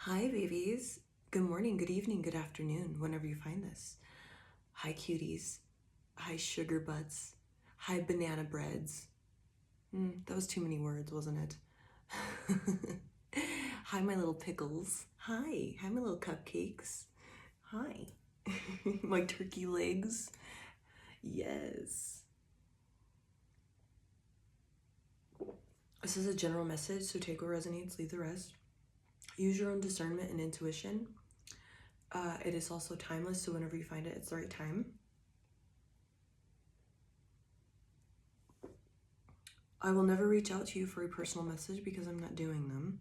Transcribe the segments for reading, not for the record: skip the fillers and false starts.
Hi, babies. Good morning, good evening, good afternoon, whenever you find this. Hi, cuties. Hi, sugar butts. Hi, banana breads. That was too many words, wasn't it? Hi, my little pickles. Hi. Hi, my little cupcakes. Hi. My turkey legs. Yes. This is a general message, so take what resonates, leave the rest. Use your own discernment and intuition. It is also timeless, so whenever you find it, it's the right time. I will never reach out to you for a personal message because I'm not doing them.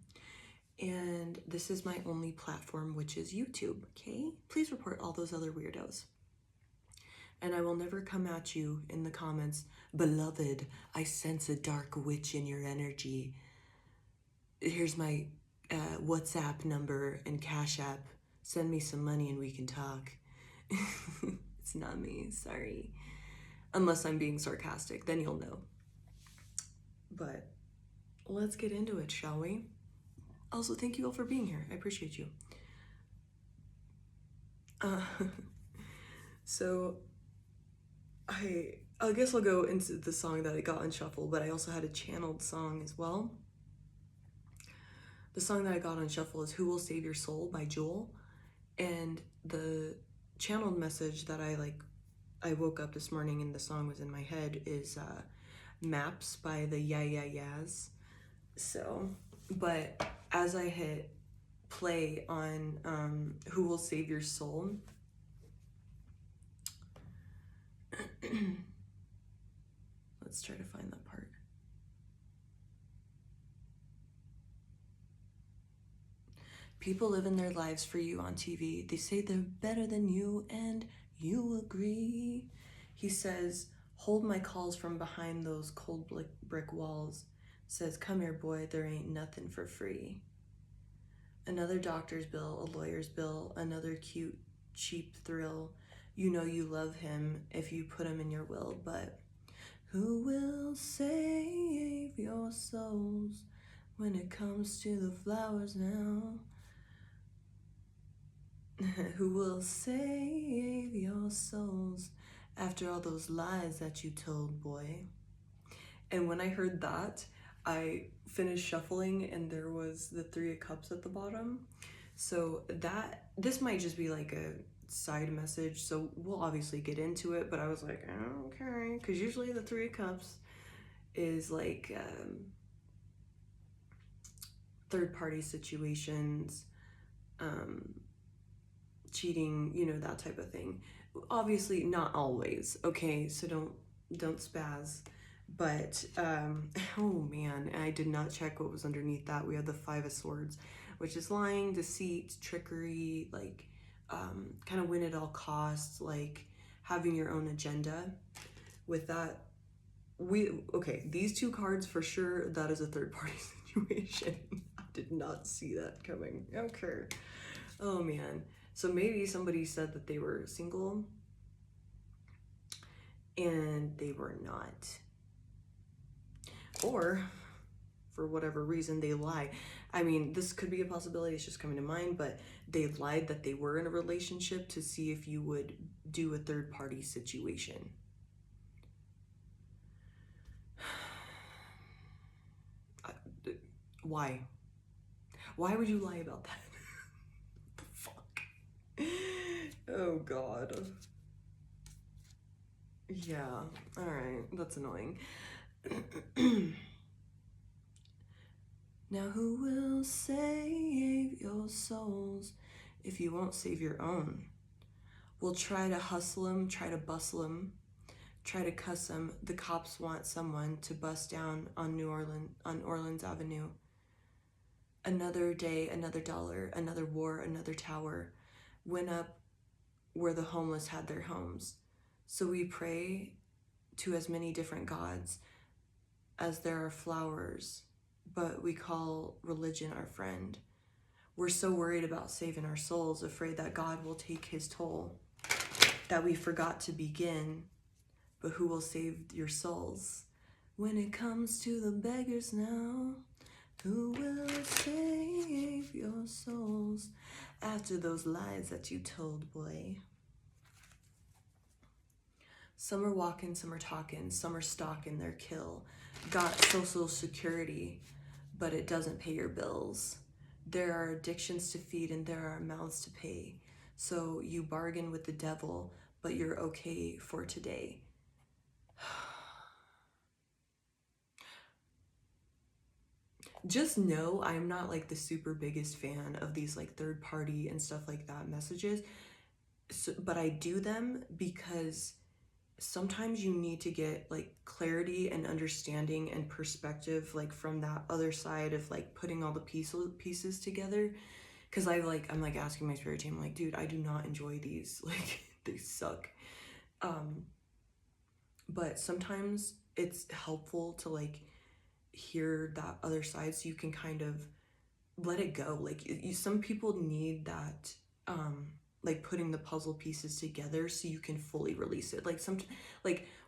And this is my only platform, which is YouTube, okay? Please report all those other weirdos. And I will never come at you in the comments, beloved, I sense a dark witch in your energy. Here's my WhatsApp number and Cash App. Send me some money and we can talk. It's not me, sorry. Unless I'm being sarcastic, then you'll know. But let's get into it, shall we? Also, thank you all for being here. I appreciate you. So I guess I'll go into the song that I got on shuffle, but I also had a channeled song as well. The song that I got on shuffle is Who Will Save Your Soul by Jewel. And the channeled message that I woke up this morning and the song was in my head is Maps by the Yeah Yeah Yeahs. So, but as I hit play on Who Will Save Your Soul, let's try to find that part. People living their lives for you on TV. They say they're better than you and you agree. He says, hold my calls from behind those cold brick walls. Says, come here, boy, there ain't nothing for free. Another doctor's bill, a lawyer's bill, another cute, cheap thrill. You know you love him if you put him in your will, but who will save your souls when it comes to the flowers now? Who will save your souls after all those lies that you told, boy? And when I heard that, I finished shuffling and there was the Three of Cups at the bottom. So this might just be like a side message, so we'll obviously get into it, but I was like, okay, because usually the Three of Cups is like third party situations, cheating, that type of thing. Obviously not always, okay, so don't spaz. But oh man, I did not check what was underneath that. We have the Five of Swords, which is lying, deceit, trickery, like kind of win at all costs, like having your own agenda. With that, these two cards for sure, that is a third party situation. I did not see that coming. Okay. Oh man. So maybe somebody said that they were single and they were not. Or for whatever reason they lie. I mean, this could be a possibility, it's just coming to mind, but they lied that they were in a relationship to see if you would do a third party situation. Why? Why would you lie about that? What the fuck? Oh god. Yeah, alright, that's annoying. Now who will save your souls if you won't save your own? We'll try to hustle them, try to bustle them, try to cuss them. The cops want someone to bust down on Orleans Avenue. Another day, another dollar, another war, another tower went up where the homeless had their homes. So we pray to as many different gods as there are flowers, but we call religion our friend. We're so worried about saving our souls, afraid that God will take his toll, that we forgot to begin. But who will save your souls? When it comes to the beggars now, who will save your souls after those lies that you told, boy. Some are walking, some are talking, some are stalking their kill. Got social security, but it doesn't pay your bills. There are addictions to feed and there are mouths to pay. So you bargain with the devil, but you're okay for today. Just know I'm not like the super biggest fan of these like third party and stuff like that messages. So, but I do them because sometimes you need to get like clarity and understanding and perspective like from that other side of like putting all the pieces together. Because I'm like asking my spirit team, like, dude, I do not enjoy these. Like, they suck. But sometimes it's helpful to like hear that other side so you can kind of let it go. Like some people need that like putting the puzzle pieces together so you can fully release it. Like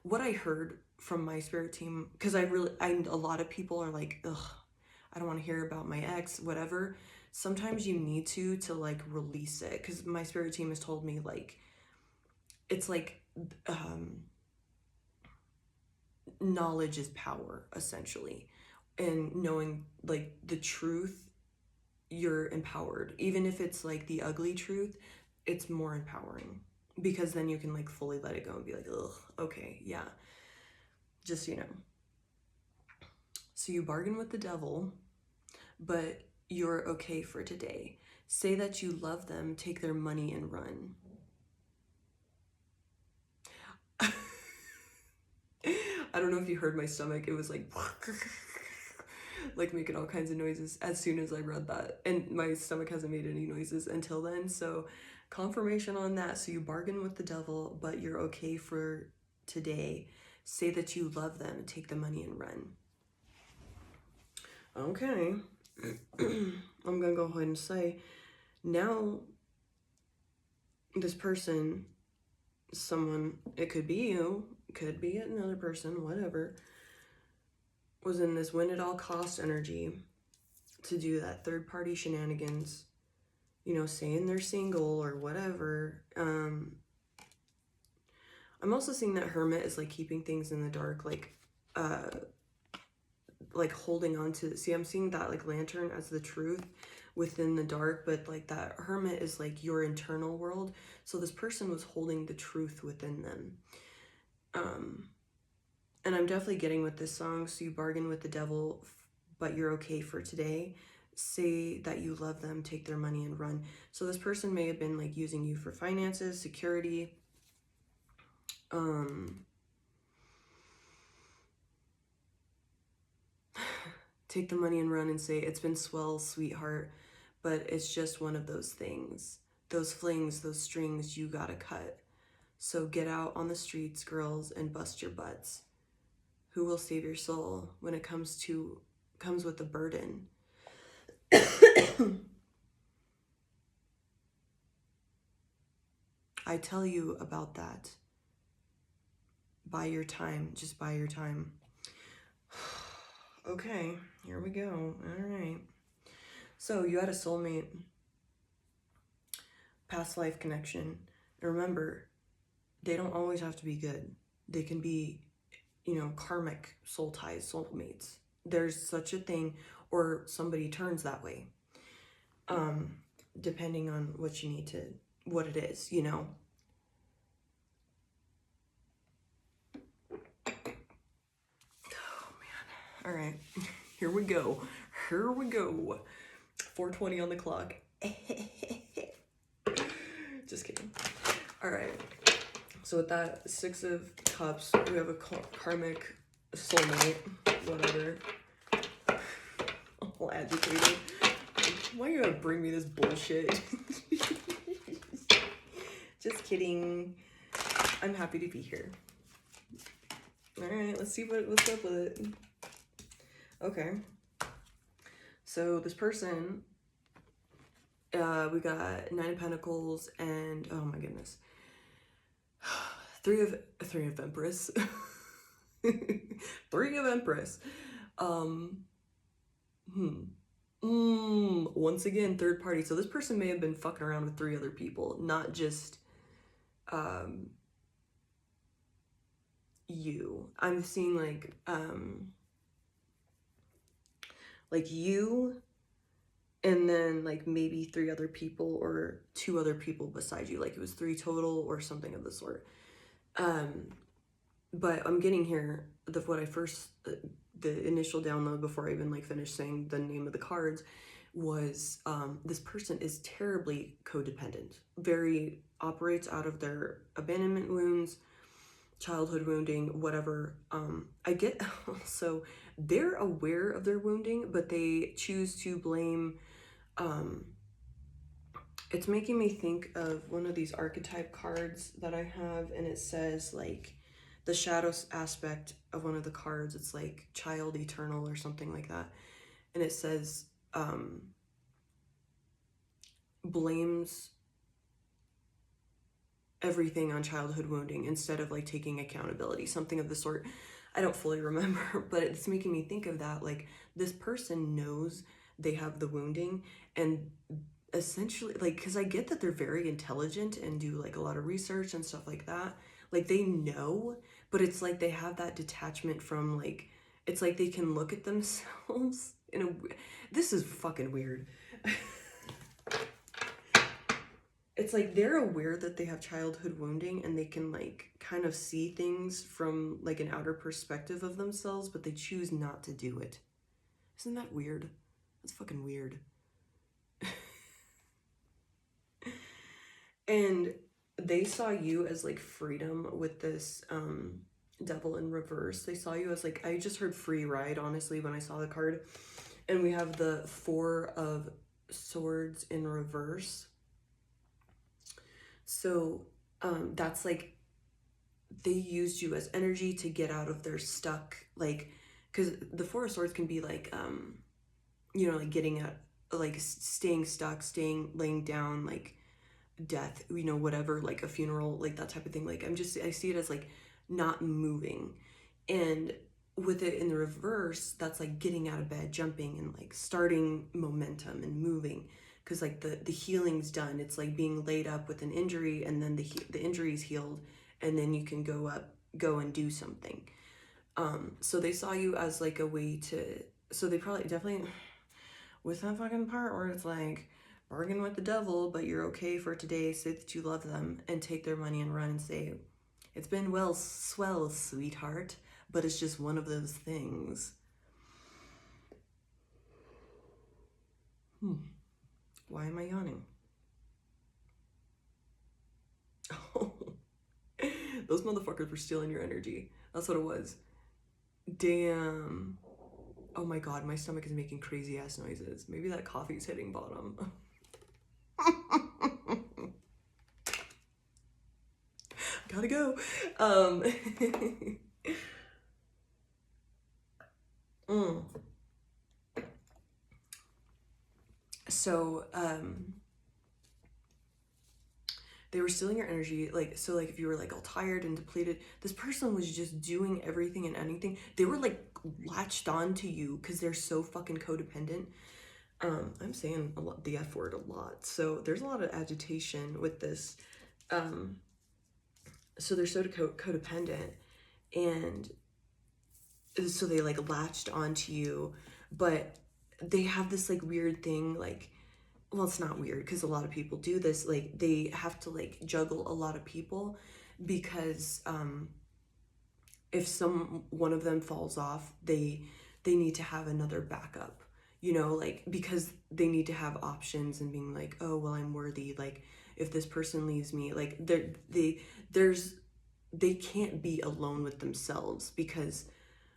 what I heard from my spirit team, because a lot of people are like, ugh, I don't want to hear about my ex, whatever. Sometimes you need to like release it, because my spirit team has told me like it's like knowledge is power, essentially, and knowing like the truth, you're empowered. Even if it's like the ugly truth, it's more empowering, because then you can like fully let it go and be like, ugh, okay, yeah, just, you know. So you bargain with the devil, but you're okay for today. Say that you love them, take their money and run. I don't know if you heard my stomach. It was like like making all kinds of noises as soon as I read that. And my stomach hasn't made any noises until then. So confirmation on that. So you bargain with the devil, but you're okay for today. Say that you love them, take the money and run. Okay. I'm gonna go ahead and say, now this person, someone, it could be you, could be another person, whatever, was in this win at all cost energy to do that third party shenanigans, you know, saying they're single or whatever. I'm also seeing that hermit is like keeping things in the dark, like holding on to, see, I'm seeing that like lantern as the truth within the dark, but like that hermit is like your internal world. So this person was holding the truth within them. And I'm definitely getting with this song. So you bargain with the devil, but you're okay for today. Say that you love them, take their money and run. So this person may have been like using you for finances, security, take the money and run, and say, it's been swell, sweetheart, but it's just one of those things. Those flings, those strings you gotta cut. So get out on the streets, girls, and bust your butts. Who will save your soul when it comes with a burden? I tell you about that. Buy your time. Just buy your time. Okay, here we go. All right. So you had a soulmate, past life connection. And remember, they don't always have to be good. They can be, you know, karmic soul ties, soulmates. There's such a thing, or somebody turns that way. Depending on what you need to, what it is, you know. Oh man. All right. Here we go. 4:20 on the clock. Just kidding. All right. So with that 6 of Cups, we have a karmic soulmate, whatever. All agitated. Why you gotta bring me this bullshit? Just kidding. I'm happy to be here. All right, let's see what's up with it. Okay. So this person, we got 9 of Pentacles and, oh my goodness, 3 of Empress. 3 of Empress. Once again, third party. So this person may have been fucking around with 3 other people, not just um you. I'm seeing like you, and then like maybe 3 other people or 2 other people beside you. Like it was 3 total or something of the sort. Um but I'm getting here what I first the initial download before I even like finished saying the name of the cards was this person is terribly codependent. Very operates out of their abandonment wounds, childhood wounding, whatever. I get so they're aware of their wounding, but they choose to blame. Um, it's making me think of one of these archetype cards that I have, and it says like the shadow aspect of one of the cards. It's like child eternal or something like that, and it says blames everything on childhood wounding instead of like taking accountability, something of the sort. I don't fully remember, but it's making me think of that. Like this person knows they have the wounding, and essentially, like, because I get that they're very intelligent and do like a lot of research and stuff like that. Like they know, but it's like they have that detachment from like, it's like they can look at themselves in a. This is fucking weird. It's like they're aware that they have childhood wounding and they can like kind of see things from like an outer perspective of themselves, but they choose not to do it. Isn't that weird? That's fucking weird. And they saw you as like freedom with this devil in reverse. They saw you as like, I just heard free ride honestly when I saw the card. And we have the 4 of swords in reverse. So that's like they used you as energy to get out of their stuck, like, because the 4 of swords can be like you know, like getting at like staying stuck, staying laying down, like death, you know, whatever, like a funeral, like that type of thing. Like I see it as like not moving. And with it in the reverse, that's like getting out of bed, jumping, and like starting momentum and moving, because like the healing's done. It's like being laid up with an injury, and then the injury's healed, and then you can go and do something. So they saw you as like a way to, so they probably definitely, with that fucking part where it's like bargain with the devil, but you're okay for today, say that you love them, and take their money and run and say, it's been well swell, sweetheart, but it's just one of those things. Why am I yawning? Oh, those motherfuckers were stealing your energy. That's what it was. Damn. Oh my god, my stomach is making crazy ass noises. Maybe that coffee's hitting bottom. Gotta go. mm. So, they were stealing your energy, like, so like if you were like all tired and depleted, this person was just doing everything and anything. They were like latched on to you because they're so fucking codependent. I'm saying a lot, the F word a lot, so there's a lot of agitation with this. So they're so codependent, and so they like latched onto you, but they have this like weird thing, like, well, it's not weird because a lot of people do this, like they have to like juggle a lot of people, because if one of them falls off, they need to have another backup, you know, like because they need to have options, and being like, oh well, I'm worthy, like if this person leaves me, like they can't be alone with themselves, because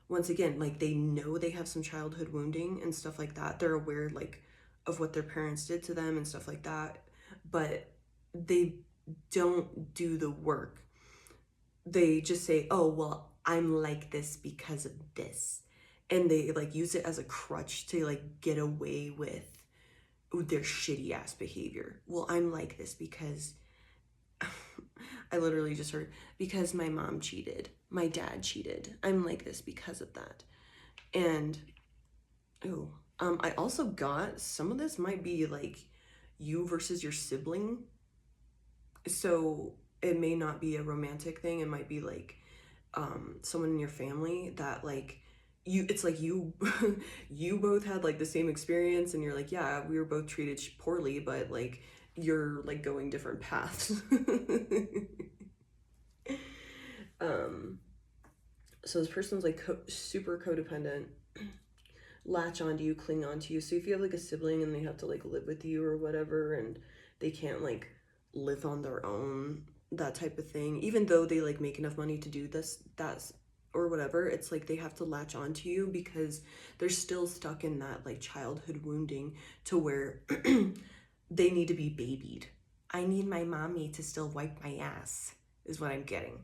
once again, like they know they have some childhood wounding and stuff like that. They're aware like of what their parents did to them and stuff like that, but they don't do the work. They just say, "Oh, well, I'm like this because of this." And they like use it as a crutch to like get away with their shitty ass behavior. Well, I'm like this because I literally just heard, because my mom cheated, my dad cheated. I'm like this because of that. And oh, I also got some of this might be like you versus your sibling. So it may not be a romantic thing. It might be like someone in your family that like you, it's like you you both had like the same experience and you're like, yeah, we were both treated poorly, but like you're like going different paths. um so this person's like super codependent, latch onto you, cling onto you. So if you have like a sibling and they have to like live with you or whatever, and they can't like live on their own, that type of thing, even though they like make enough money to do this, that's or whatever, it's like they have to latch onto you because they're still stuck in that like childhood wounding to where they need to be babied. I need my mommy to still wipe my ass, is what I'm getting.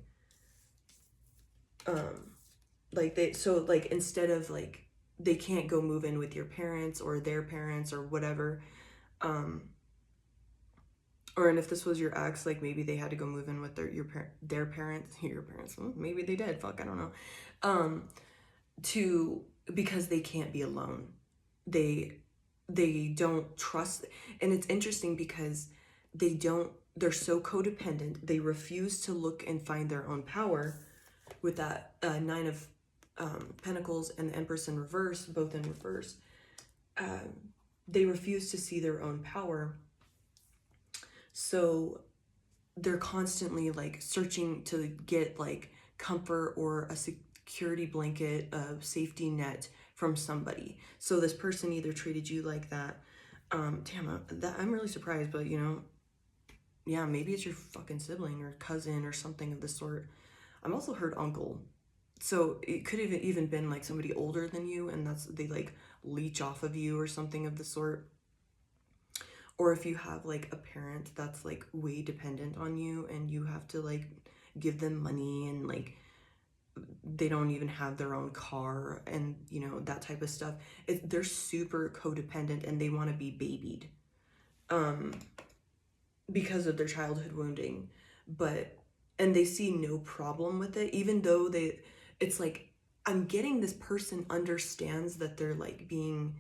Like they, so like instead of like they can't go move in with your parents or their parents or whatever, um or and if this was your ex, like maybe they had to go move in with their parents, your parents, maybe they did, fuck, I don't know, to, because they can't be alone, they don't trust. And it's interesting because they're so codependent, they refuse to look and find their own power with that nine of pentacles and the empress in reverse, both in reverse. They refuse to see their own power, so they're constantly like searching to get like comfort or a security blanket, a safety net from somebody. So this person either treated you like that. Damn, that I'm really surprised, but you know, yeah, maybe it's your fucking sibling or cousin or something of the sort. I'm also heard uncle. So it could have even been like somebody older than you, and that's they like leech off of you or something of the sort. Or if you have like a parent that's like way dependent on you and you have to like give them money and like they don't even have their own car and you know that type of stuff. They're super codependent and they want to be babied because of their childhood wounding, but and they see no problem with it, even though it's like I'm getting this person understands that they're like being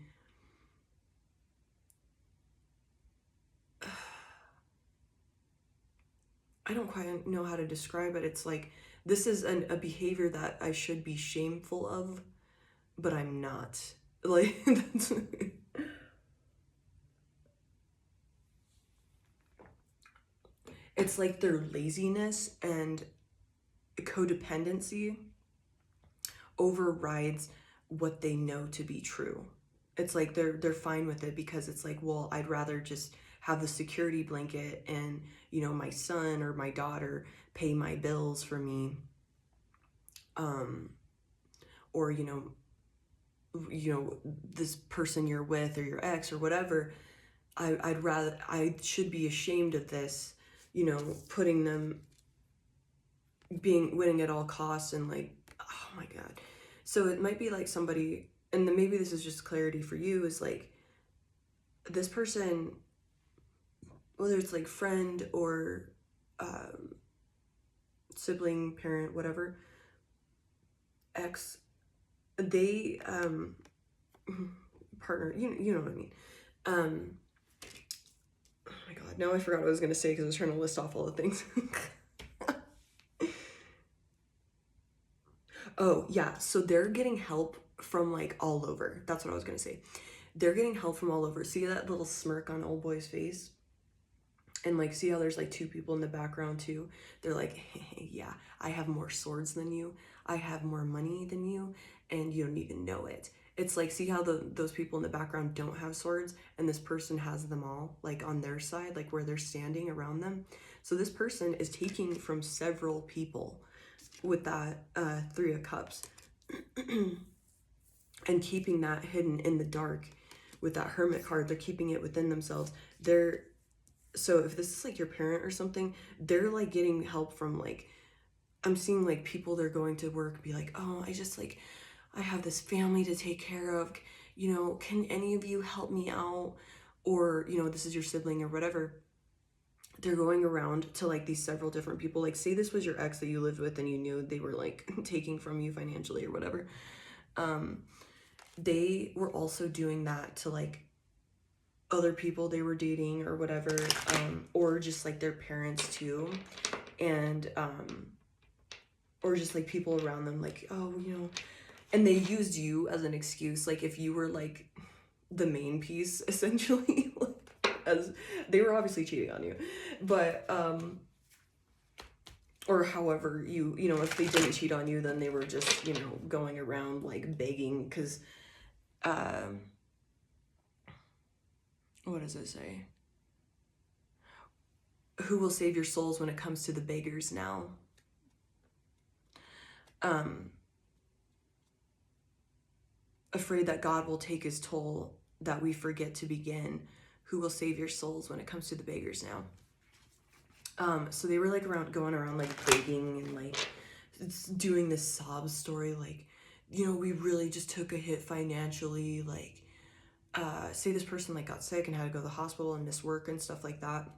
I don't quite know how to describe it. It's like this is a behavior that I should be shameful of, but I'm not. Like it's like their laziness and codependency overrides what they know to be true. It's like they're fine with it because it's like, well, I'd rather just have the security blanket and, you know, my son or my daughter pay my bills for me. Or, you know, this person you're with or your ex or whatever, I should be ashamed of this, you know, putting them being winning at all costs and like, oh my God. So it might be like somebody, and then maybe this is just clarity for you, is like this person, whether it's like friend or sibling, parent, whatever, ex, they partner, you know what I mean. Oh my God, now I forgot what I was gonna say because I was trying to list off all the things. Oh yeah, so they're getting help from like all over. That's what I was gonna say. They're getting help from all over. See that little smirk on old boy's face? And like, see how there's like two people in the background too? They're like, hey, yeah, I have more swords than you. I have more money than you, and you don't even know it. It's like, see how those people in the background don't have swords, and this person has them all, like on their side, like where they're standing around them. So this person is taking from several people with that Three of Cups and keeping that hidden in the dark with that Hermit card. They're keeping it within themselves. So if this is like your parent or something, they're like getting help from like, I'm seeing like people they're going to work be like, oh, I have this family to take care of, you know, can any of you help me out? Or, you know, this is your sibling or whatever. They're going around to like these several different people. Like say this was your ex that you lived with and you knew they were like taking from you financially or whatever. they were also doing that to like other people they were dating or whatever, or just like their parents too, and or just like people around them, like, oh, and they used you as an excuse, like if you were like the main piece essentially, as they were obviously cheating on you, but or however if they didn't cheat on you, then they were just going around like begging, because what does it say? Who will save your souls when it comes to the beggars now? Afraid that God will take his toll, that we forget to begin. Who will save your souls when it comes to the beggars now? So they were like going around like begging and like doing this sob story, like, we really just took a hit financially, like, say this person like got sick and had to go to the hospital and miss work and stuff like that.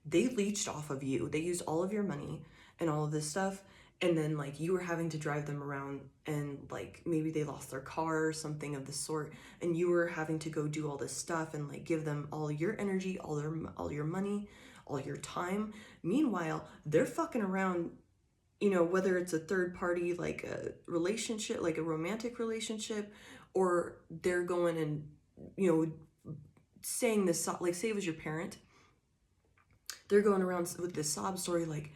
They leached off of you. They used all of your money and all of this stuff, and then like you were having to drive them around, and like maybe they lost their car or something of the sort, and you were having to go do all this stuff and like give them all your energy, all your money, all your time. Meanwhile, they're fucking around, whether it's a third party, like a relationship, like a romantic relationship, or they're going and saying this, like say it was your parent, they're going around with this sob story, like,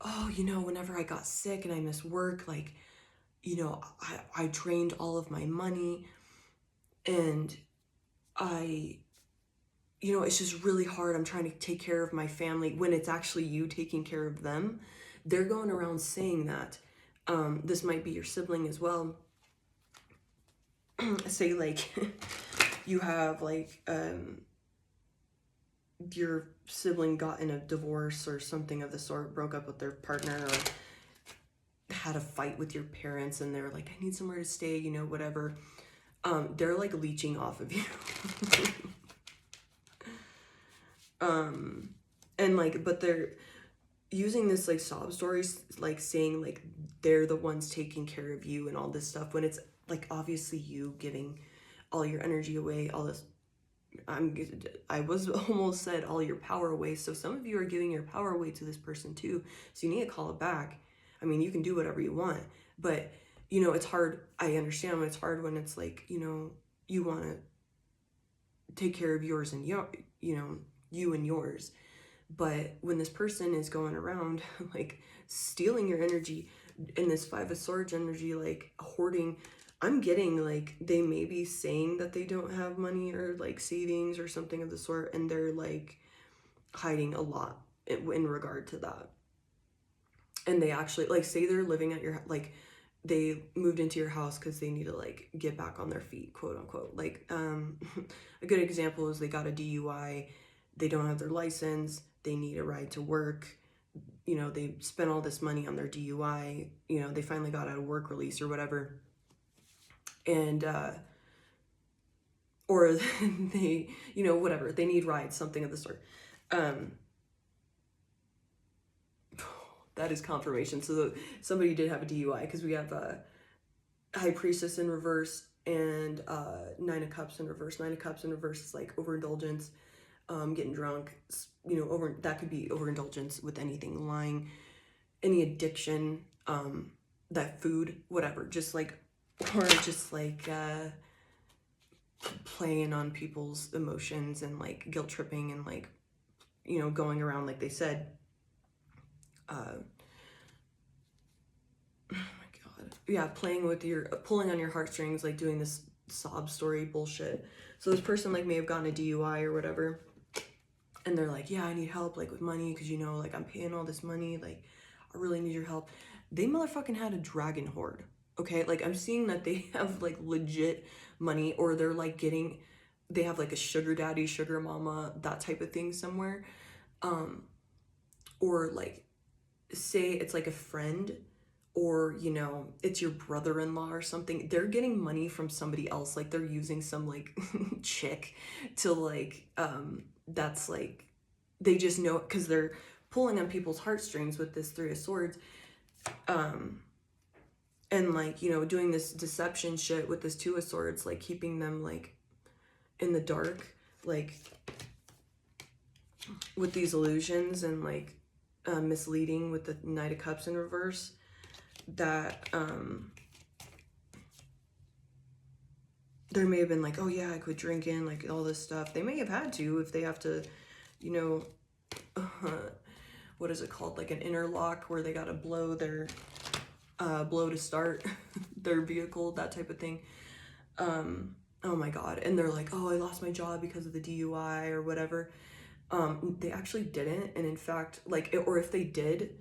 oh, whenever I got sick and I missed work, like, I drained all of my money, and I, it's just really hard. I'm trying to take care of my family, when it's actually you taking care of them. They're going around saying that. This might be your sibling as well. Say like you have like your sibling got in a divorce or something of the sort, broke up with their partner, or had a fight with your parents, and they're like, I need somewhere to stay, whatever. They're like leeching off of you. And like, but they're using this like sob stories, like saying like they're the ones taking care of you and all this stuff, when it's like obviously you giving all your energy away, all this, I was almost said all your power away. So some of you are giving your power away to this person too. So you need to call it back. I mean, you can do whatever you want, but it's hard. I understand when it's hard, when it's like, you want to take care of yours and you and yours. But when this person is going around like stealing your energy, in this Five of Swords energy, like hoarding, I'm getting like they may be saying that they don't have money or like savings or something of the sort, and they're like hiding a lot in regard to that. And they actually, like, say they're living at your, like, they moved into your house because they need to like get back on their feet, quote unquote. Like a good example is they got a DUI, they don't have their license, they need a ride to work, they spent all this money on their DUI, they finally got out of work release or whatever, and or they whatever, they need rides, something of the sort. That is confirmation. So somebody did have a DUI, because we have High Priestess in reverse and Nine of Cups in reverse. Nine of Cups in reverse is like overindulgence, getting drunk, that could be overindulgence with anything, lying, any addiction, that food, whatever, just like, or just like playing on people's emotions and like guilt tripping and like, going around, like they said, oh my god, yeah, pulling on your heartstrings, like doing this sob story bullshit. So this person like may have gotten a DUI or whatever, and they're like, yeah, I need help like with money, because like I'm paying all this money, like I really need your help. They motherfucking had a dragon horde, okay? Like I'm seeing that they have like legit money, or they're like they have like a sugar daddy, sugar mama, that type of thing somewhere, or like say it's like a friend, or it's your brother-in-law or something, they're getting money from somebody else, like they're using some like chick to like that's like, they just know, because they're pulling on people's heartstrings with this Three of Swords, and like, you know, doing this deception shit with this Two of Swords, like keeping them like in the dark, like with these illusions, and like misleading with the Knight of Cups in reverse, that there may have been like, oh yeah, I quit drinking, like all this stuff. They may have had to, if they have to, you know, what is it called, like an interlock, where they gotta blow their blow to start their vehicle, that type of thing. Oh my god. And they're like, oh, I lost my job because of the DUI or whatever. They actually didn't. And in fact, like, or if they did,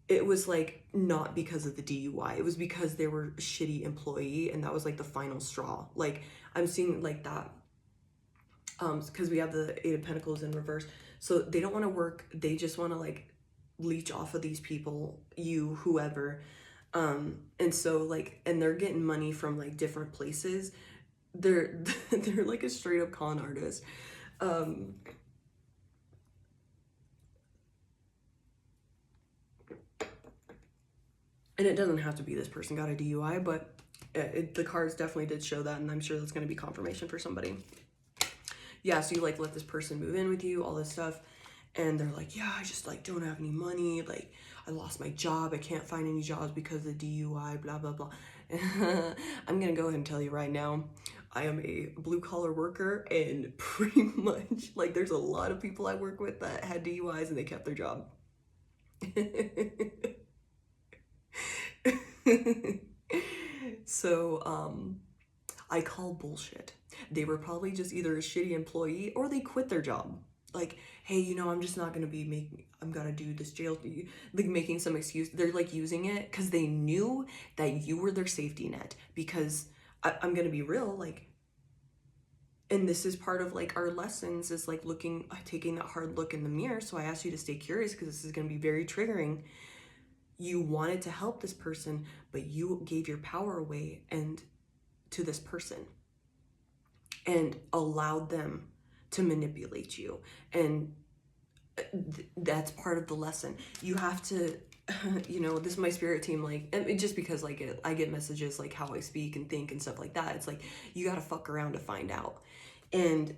it was like not because of the DUI. It was because they were a shitty employee, and that was like the final straw. Like, I'm seeing like that, because we have the Eight of Pentacles in reverse. So they don't want to work. They just want to like leech off of these people, you, whoever. And so like, and they're getting money from like different places. They're they're like a straight up con artist. And it doesn't have to be this person got a DUI, but the cards definitely did show that, and I'm sure that's going to be confirmation for somebody. Yeah, so you like let this person move in with you, all this stuff, and they're like, yeah, I just like don't have any money, like I lost my job, I can't find any jobs because of the DUI, blah blah blah. I'm gonna go ahead and tell you right now, I am a blue collar worker, and pretty much like there's a lot of people I work with that had DUIs and they kept their job. So I call bullshit. They were probably just either a shitty employee or they quit their job. Like, hey, you know, I'm just not gonna be making, I'm gonna do this jail, like making some excuse. They're like using it because they knew that you were their safety net. Because I'm gonna be real, like, and this is part of like our lessons, is like looking, taking that hard look in the mirror. So I asked you to stay curious because this is gonna be very triggering. You wanted to help this person, but you gave your power away and to this person and allowed them to manipulate you. And that's part of the lesson. You have to, you know, this is my spirit team, like, and just because like I get messages like how I speak and think and stuff like that, it's like you got to fuck around to find out. And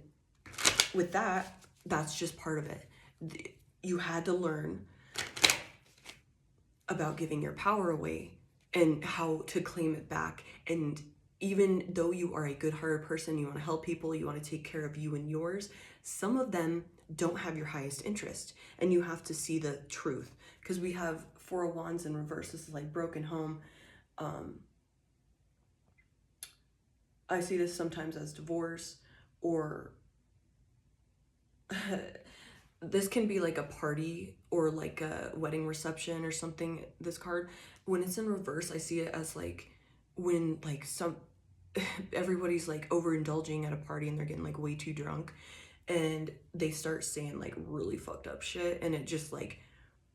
with that, that's just part of it. You had to learn about giving your power away and how to claim it back. And even though you are a good-hearted person, you want to help people, you want to take care of you and yours, some of them don't have your highest interest, and you have to see the truth. Because we have Four of Wands in reverse. This is like broken home. I see this sometimes as divorce, or this can be like a party or like a wedding reception or something, this card. When it's in reverse, I see it as like when like everybody's like overindulging at a party and they're getting like way too drunk, and they start saying like really fucked up shit, and it just like,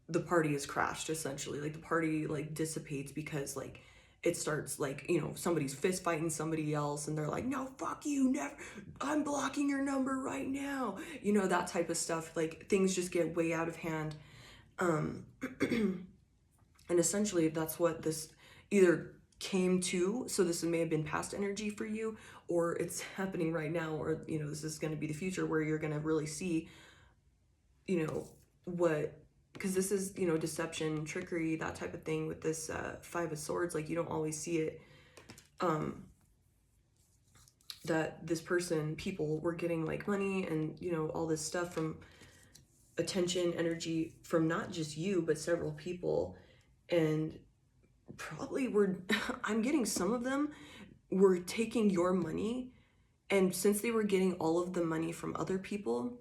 the party is crashed essentially. Like the party like dissipates because like it starts like, you know, somebody's fist fighting somebody else and they're like, no, fuck you, never, I'm blocking your number right now, you know, that type of stuff. Like things just get way out of hand. And essentially that's what this either came to. So this may have been past energy for you, or it's happening right now, or, you know, this is going to be the future where you're going to really see, you know, what, because this is, you know, deception, trickery, that type of thing with this Five of Swords. Like you don't always see it, that this person, people were getting like money and, you know, all this stuff from attention, energy from not just you, but several people. And probably I'm getting some of them were taking your money, and since they were getting all of the money from other people,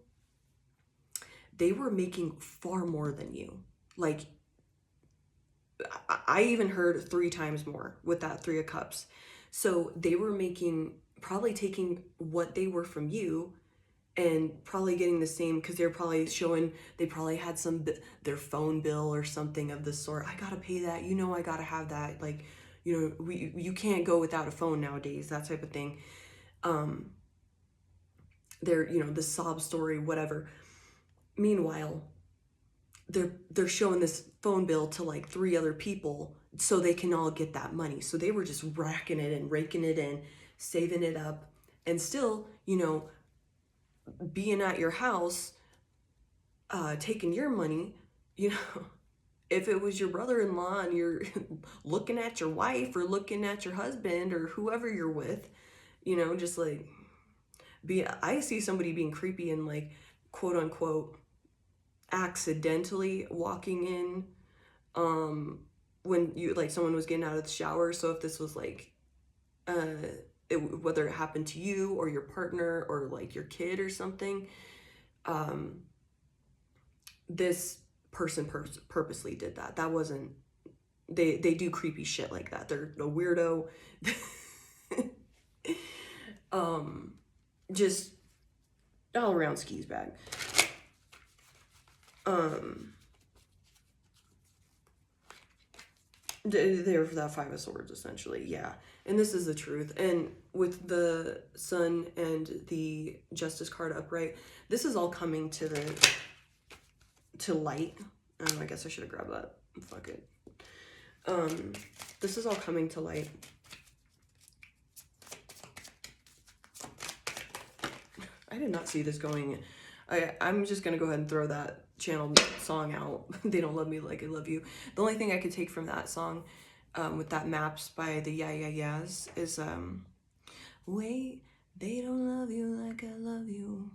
they were making far more than you. Like, I even heard 3 times more with that Three of Cups. So they were making, probably taking what they were from you and probably getting the same, because they're probably showing, they probably had their phone bill or something of the sort. I gotta pay that, you know, I gotta have that. Like, you know, you can't go without a phone nowadays, that type of thing. They're, you know, the sob story, whatever. Meanwhile, they're showing this phone bill to like 3 other people, so they can all get that money. So they were just racking it and raking it in, saving it up, and still, you know, being at your house, taking your money, you know. If it was your brother-in-law and you're looking at your wife or looking at your husband or whoever you're with, you know, just like I see somebody being creepy and like quote unquote accidentally walking in when you like someone was getting out of the shower. So if this was like whether it happened to you or your partner or like your kid or something, this person purposely did that. That wasn't, they do creepy shit like that. They're a weirdo. Just all around skis bag. They're that Five of Swords essentially, yeah. And this is the truth. And with the Sun and the Justice card upright, this is all coming to light. I guess I should have grabbed that. Fuck it. This is all coming to light. I did not see this going. I'm just gonna go ahead and throw that channel song out. They Don't Love Me Like I Love You. The only thing I could take from that song, with that Maps by the Yeah Yeah Yeahs, is wait, they don't love you like I love you.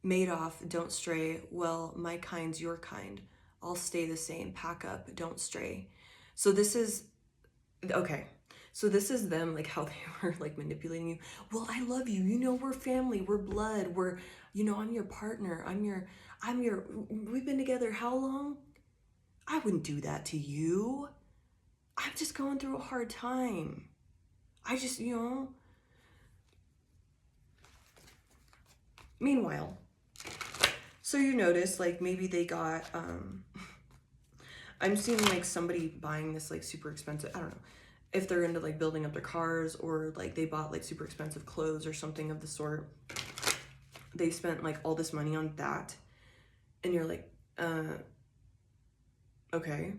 Madoff, don't stray. Well, my kind's your kind. I'll stay the same. Pack up, don't stray. So this is, okay. So this is them, like how they were like manipulating you. Well, I love you. You know, we're family. We're blood. We're, you know, I'm your partner. We've been together how long? I wouldn't do that to you. I'm just going through a hard time. I just, you know. Meanwhile, so you notice like maybe they got, I'm seeing like somebody buying this like super expensive, I don't know if they're into like building up their cars or like they bought like super expensive clothes or something of the sort. They spent like all this money on that. And you're like, okay.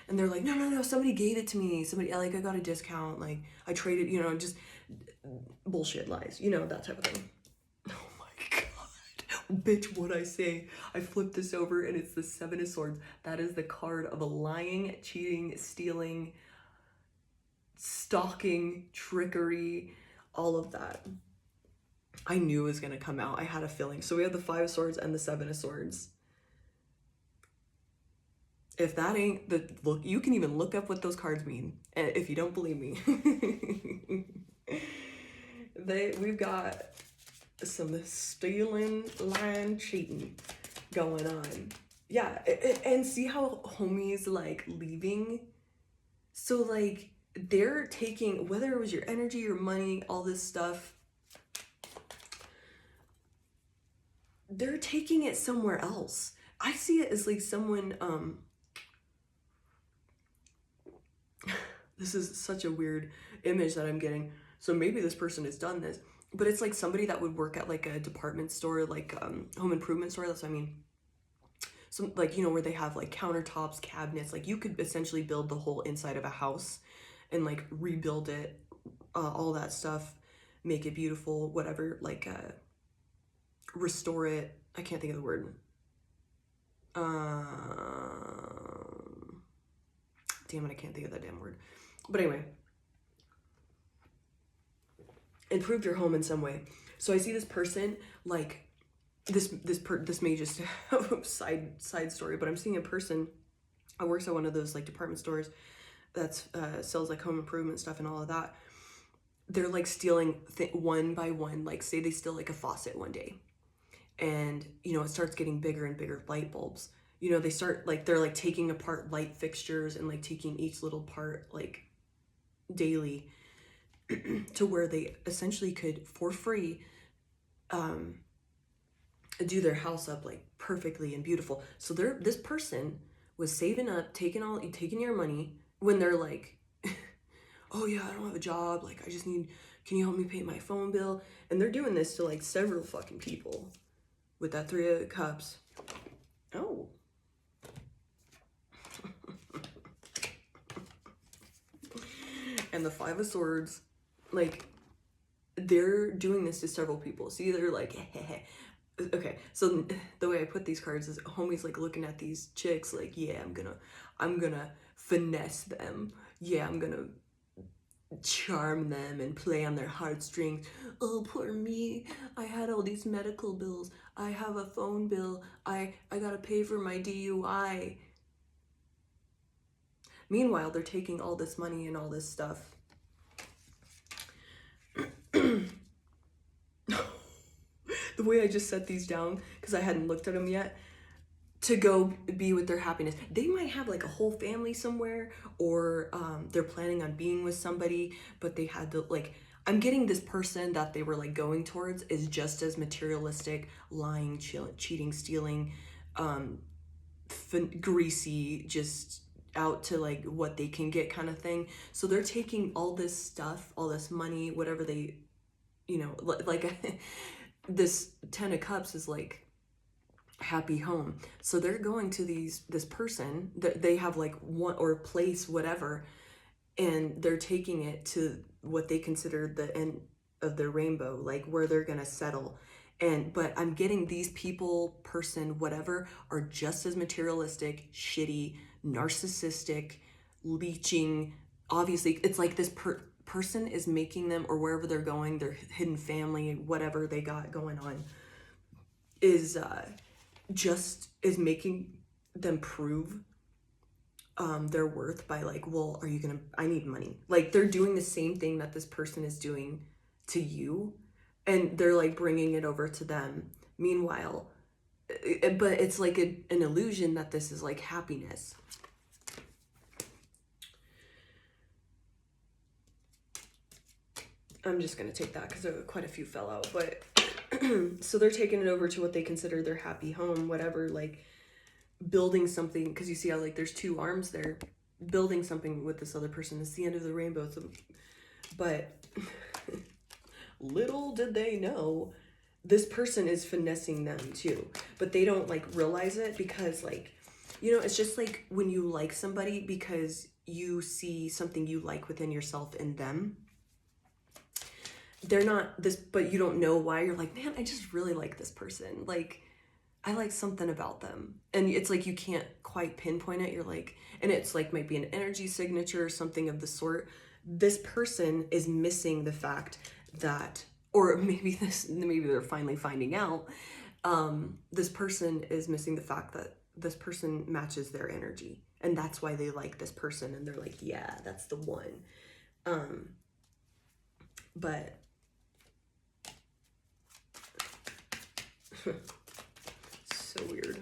And they're like, no, somebody gave it to me. Somebody, like, I got a discount. Like, I traded, you know, just bullshit lies, you know, that type of thing. Oh my God. Bitch, what'd I say? I flipped this over and it's the Seven of Swords. That is the card of a lying, cheating, stealing, stalking, trickery, all of that. I knew it was going to come out. I had a feeling. So we have the Five of Swords and the Seven of Swords. If that ain't the look, you can even look up what those cards mean. And if you don't believe me, we've got some stealing, lying, cheating going on. Yeah, and see how homie's like leaving. So like they're taking, whether it was your energy, your money, all this stuff, they're taking it somewhere else. I see it as like someone, this is such a weird image that I'm getting. So maybe this person has done this, but it's like somebody that would work at like a department store, like home improvement store. That's what I mean. Some like, you know, where they have like countertops, cabinets, like you could essentially build the whole inside of a house and like rebuild it, all that stuff, make it beautiful, whatever, like restore it. I can't think of the word. Damn it, I can't think of that damn word. But anyway, improved your home in some way. So I see this person like this may just side story, but I'm seeing a person that works at one of those like department stores that's sells like home improvement stuff and all of that. They're like stealing one by one, like say they steal like a faucet one day, and you know it starts getting bigger and bigger, light bulbs. You know, they start like they're like taking apart light fixtures and like taking each little part like daily to where they essentially could for free do their house up like perfectly and beautiful. So this person was saving up, taking your money when they're like, oh yeah, I don't have a job, like I just need, can you help me pay my phone bill? And they're doing this to like several fucking people with that Three of Cups. Oh. And the Five of Swords, like, they're doing this to several people. See, they're like, okay, so the way I put these cards is homie's like looking at these chicks like, yeah, I'm gonna finesse them. Yeah, I'm gonna charm them and play on their heartstrings. Oh, poor me. I had all these medical bills. I have a phone bill. I gotta pay for my DUI. Meanwhile, they're taking all this money and all this stuff. The way I just set these down, because I hadn't looked at them yet, to go be with their happiness. They might have like a whole family somewhere, or they're planning on being with somebody, but they had to like, I'm getting this person that they were like going towards is just as materialistic, lying, cheating, stealing, greasy, just out to like what they can get kind of thing. So they're taking all this stuff, all this money, whatever they, like this 10 of Cups is like happy home. So they're going to this person that they have like one or place, whatever, and they're taking it to what they consider the end of the rainbow, like where they're gonna settle. But I'm getting these people, person, whatever, are just as materialistic, shitty, narcissistic, leeching. Obviously, it's like this person is making them, or wherever they're going, their hidden family, whatever they got going on, is making them prove their worth by like, well, I need money. Like they're doing the same thing that this person is doing to you, and they're like bringing it over to them. Meanwhile, but it's like an illusion that this is like happiness. I'm just gonna take that because quite a few fell out, but so they're taking it over to what they consider their happy home, whatever, like building something, because you see how like there's two arms there, building something with this other person. It's the end of the rainbow. So, but little did they know, this person is finessing them too, but they don't like realize it, because like, it's just like when you like somebody because you see something you like within yourself in them. They're not this, but you don't know why. You're like, man, I just really like this person. Like, I like something about them. And it's like, you can't quite pinpoint it. You're like, and it's like, might be an energy signature or something of the sort. This person is missing the fact that, or maybe they're finally finding out, this person is missing the fact that this person matches their energy. And that's why they like this person. And they're like, yeah, that's the one. But so weird.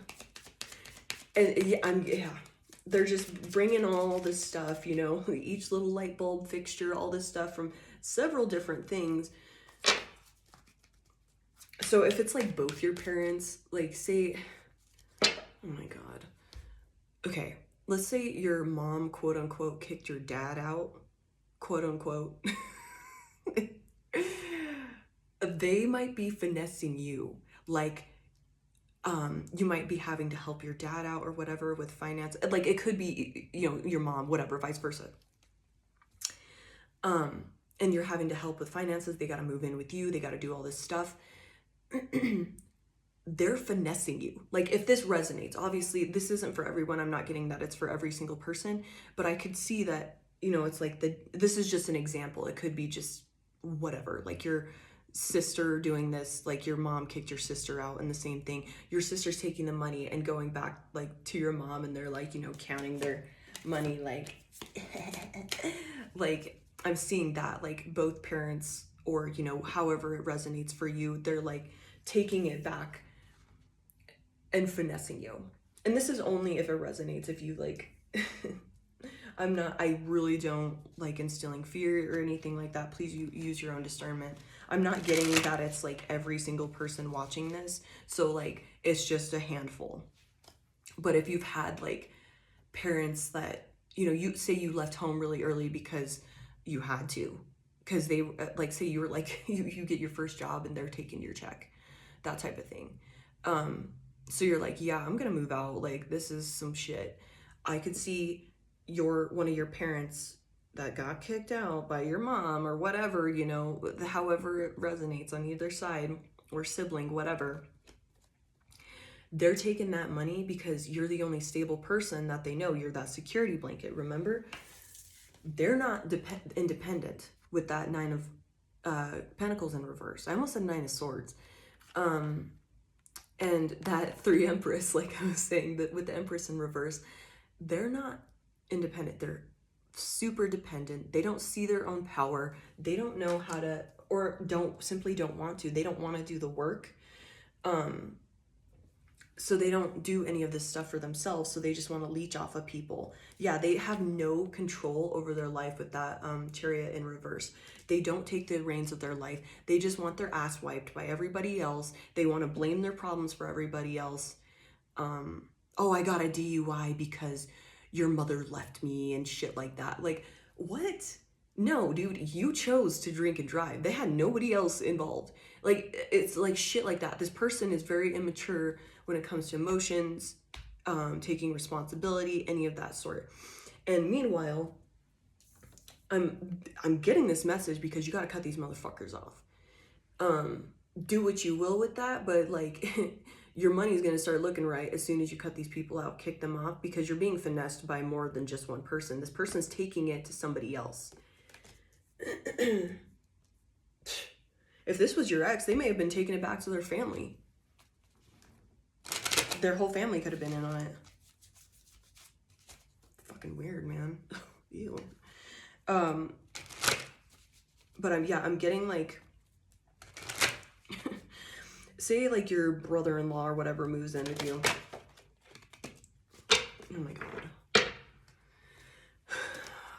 And they're just bringing all this stuff, each little light bulb fixture, all this stuff from several different things. So if it's like both your parents, like say, oh my God. Okay, let's say your mom, quote unquote, kicked your dad out, quote unquote. They might be finessing you. Like, you might be having to help your dad out or whatever with finance. Like it could be, your mom, whatever, vice versa. And you're having to help with finances. They got to move in with you. They got to do all this stuff. They're finessing you. Like if this resonates, obviously this isn't for everyone. I'm not getting that it's for every single person, but I could see that, it's like this is just an example. It could be just whatever, like your sister doing this, like your mom kicked your sister out, and the same thing, your sister's taking the money and going back like to your mom, and they're like, counting their money, like like I'm seeing that, like both parents, or however it resonates for you, they're like taking it back and finessing you. And this is only if it resonates. If you like I really don't like instilling fear or anything like that. Please use your own discernment. I'm not getting that it's like every single person watching this. So like, it's just a handful. But if you've had like parents that, you say you left home really early because you had to, because they like, say you were like, you get your first job and they're taking your check, that type of thing. So you're like, yeah, I'm going to move out. Like, this is some shit. I could see one of your parents that got kicked out by your mom or whatever, you know, however it resonates on either side, or sibling, whatever, they're taking that money because you're the only stable person that they know. You're that security blanket, remember? They're not independent with that Nine of Pentacles in reverse. I almost said Nine of Swords. And that Three Empress, like I was saying, that with the Empress in reverse, they're not independent. They're super dependent. They don't see their own power. They don't know how to, or simply don't want to. They don't want to do the work. So they don't do any of this stuff for themselves. So they just want to leech off of people. Yeah, they have no control over their life with that Chariot in reverse. They don't take the reins of their life. They just want their ass wiped by everybody else. They want to blame their problems for everybody else. Oh, I got a DUI because your mother left me and shit like that. Like, what? No, dude, you chose to drink and drive. They had nobody else involved. Like, it's like shit like that. This person is very immature when it comes to emotions, taking responsibility, any of that sort. And meanwhile, I'm getting this message because you gotta cut these motherfuckers off. Do what you will with that, but like your money's gonna start looking right as soon as you cut these people out, kick them off, because you're being finessed by more than just one person. This person's taking it to somebody else. If this was your ex, they may have been taking it back to their family. Their whole family could have been in on it. Fucking weird, man. Ew. But I'm getting like, say like your brother-in-law or whatever moves in with you. Oh my God.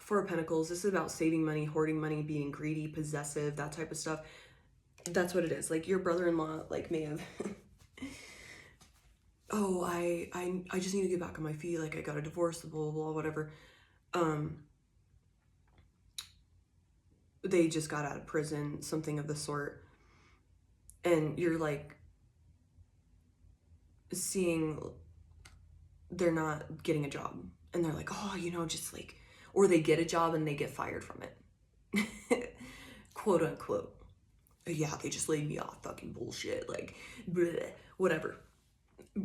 Four of Pentacles, this is about saving money, hoarding money, being greedy, possessive, that type of stuff. That's what it is. Like your brother-in-law like may have oh, I just need to get back on my feet, like I got a divorce, blah, blah, blah, whatever. They just got out of prison, something of the sort. And you're like seeing they're not getting a job. And they're like, oh, you know, just like, or they get a job and they get fired from it. Quote unquote. Yeah, they just laid me off, fucking bullshit. Like, bleh, whatever.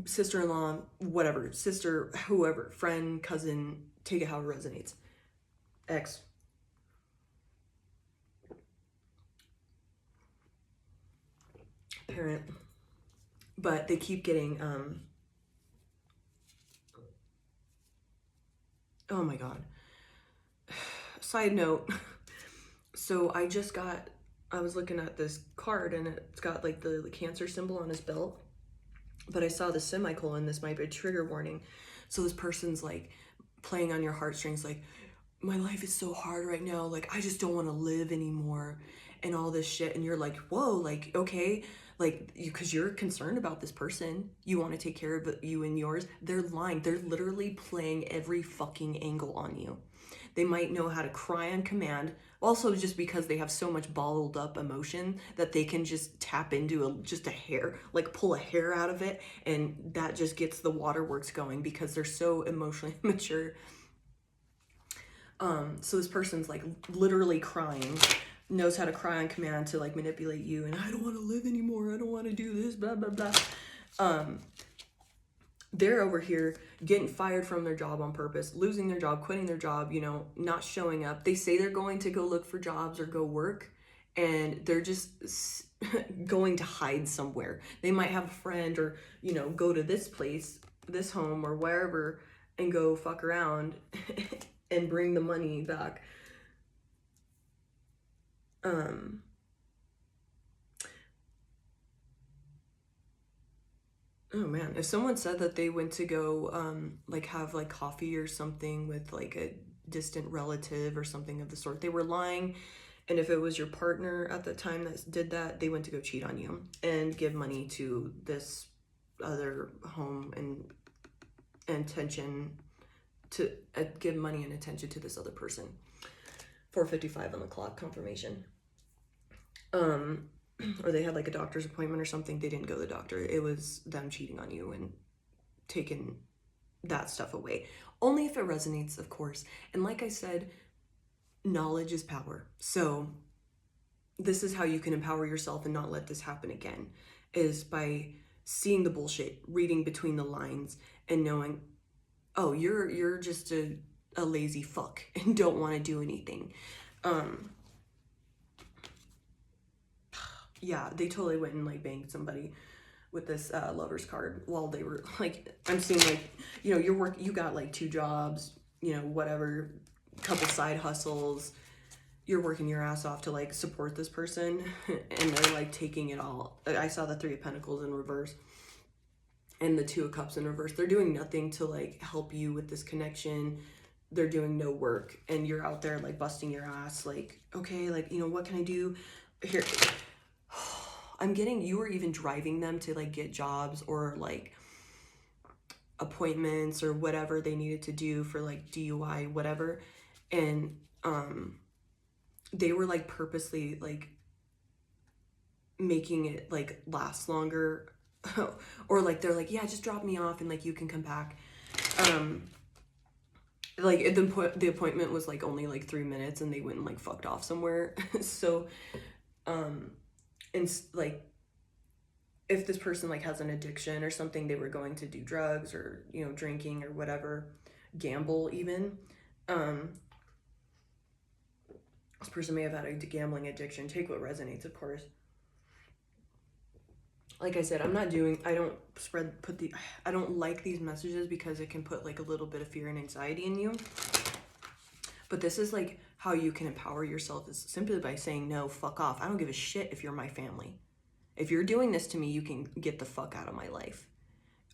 Sister-in-law, whatever. Sister, whoever. Friend, cousin, take it how it resonates. Ex. Parent. But they keep getting, oh my God. Side note. So I was looking at this card and it's got like the Cancer symbol on his belt. But I saw the semicolon, this might be a trigger warning. So this person's like playing on your heartstrings, like, my life is so hard right now. Like, I just don't want to live anymore and all this shit. And you're like, whoa, like, okay. Like, because you're concerned about this person. You want to take care of you and yours. They're lying. They're literally playing every fucking angle on you. They might know how to cry on command. Also, just because they have so much bottled up emotion that they can just tap into just a hair, like pull a hair out of it. And that just gets the waterworks going because they're so emotionally immature. So this person's like literally crying, knows how to cry on command to like manipulate you. And I don't want to live anymore. I don't want to do this, blah, blah, blah. They're over here getting fired from their job on purpose, losing their job, quitting their job, you know, not showing up. They say they're going to go look for jobs or go work, and they're just going to hide somewhere. They might have a friend or, you know, go to this place, this home or wherever and go fuck around and bring the money back. Oh man, if someone said that they went to go like have like coffee or something with like a distant relative or something of the sort, they were lying. And if it was your partner at the time that did that, they went to go cheat on you and give money to this other home and attention to give money and attention to this other person. 4:55 on the clock, confirmation. Or they had like a doctor's appointment or something. They didn't go to the doctor. It was them cheating on you and taking that stuff away. Only if it resonates, of course. And like I said, knowledge is power. So this is how you can empower yourself and not let this happen again, is by seeing the bullshit, reading between the lines, and knowing, oh, you're just a lazy fuck and don't want to do anything. Yeah, they totally went and like banged somebody with this lover's card while they were like, I'm seeing like, you know, you got like 2 jobs, you know, whatever, couple side hustles, you're working your ass off to like support this person, and they're like taking it all. I saw the 3 of Pentacles in reverse and the 2 of Cups in reverse. They're doing nothing to like help you with this connection. They're doing no work, and you're out there like busting your ass like, okay, like, you know, what can I do here? I'm getting, you were even driving them to like get jobs or like appointments or whatever they needed to do for like DUI, whatever. And they were like purposely like making it like last longer. Or like they're like, yeah, just drop me off and like you can come back. Like the appointment was like only like 3 minutes, and they went and like fucked off somewhere. So and like, if this person like has an addiction or something, they were going to do drugs or, you know, drinking or whatever, gamble even. This person may have had a gambling addiction. Take what resonates, of course. Like I said, I don't like these messages because it can put like a little bit of fear and anxiety in you. But this is like how you can empower yourself, is simply by saying, no, fuck off. I don't give a shit if you're my family. If you're doing this to me, you can get the fuck out of my life.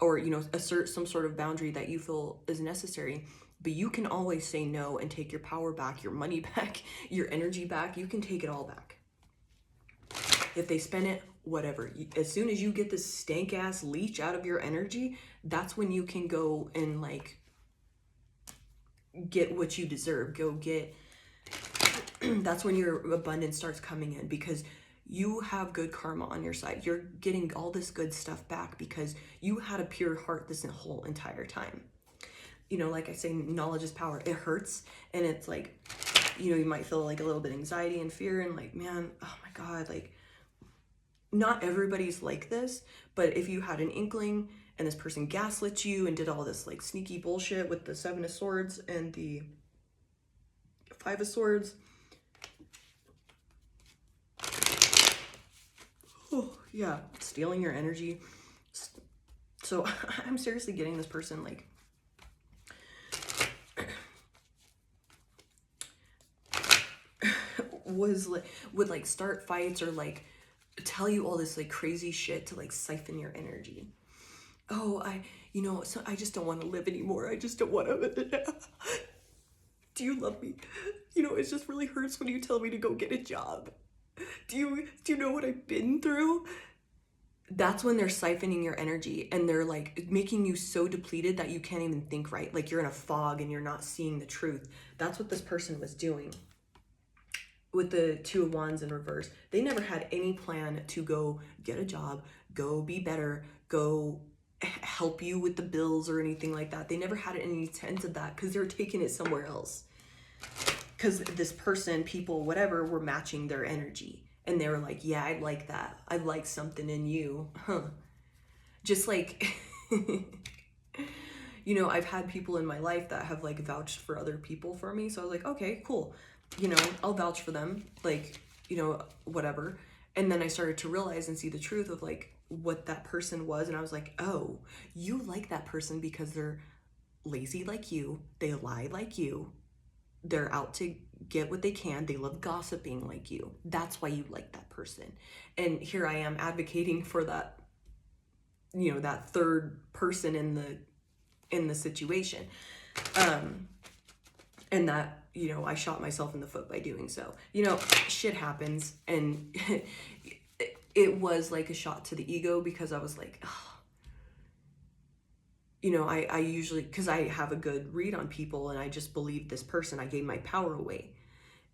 Or, you know, assert some sort of boundary that you feel is necessary. But you can always say no and take your power back, your money back, your energy back. You can take it all back. If they spend it, whatever. As soon as you get this stank ass leech out of your energy, that's when you can go and like get what you deserve. Go get, that's when your abundance starts coming in, because you have good karma on your side. You're getting all this good stuff back because you had a pure heart this whole entire time. You know, like I say, knowledge is power. It hurts, and it's like, you know, you might feel like a little bit of anxiety and fear and like, man, oh my God, like, not everybody's like this, but if you had an inkling and this person gaslit you and did all this like sneaky bullshit with the 7 of Swords and the 5 of Swords, oh yeah, stealing your energy. So I'm seriously getting this person like would like start fights or like tell you all this like crazy shit to like siphon your energy. Oh, you know, so I just don't want to live anymore. I just don't want to. Do you love me? You know, it just really hurts when you tell me to go get a job. Do you know what I've been through? That's when they're siphoning your energy, and they're like making you so depleted that you can't even think right. Like you're in a fog and you're not seeing the truth. That's what this person was doing. With the 2 of Wands in reverse, they never had any plan to go get a job, go be better, go help you with the bills or anything like that. They never had any intent of that because they were taking it somewhere else. Because this person, people, whatever, were matching their energy. And they were like, yeah, I'd like that. I'd like something in you. Huh. Just like, you know, I've had people in my life that have like vouched for other people for me. So I was like, okay, cool. You know, I'll vouch for them, like, you know, whatever. And then I started to realize and see the truth of like what that person was. And I was like, oh, you like that person because they're lazy like you. They lie like you. They're out to get what they can. They love gossiping like you. That's why you like that person. And here I am advocating for that, you know, that third person in the situation. And that, you know, I shot myself in the foot by doing so. You know, shit happens, and it was like a shot to the ego because I was like, oh. You know, I usually, because I have a good read on people and I just believed this person, I gave my power away.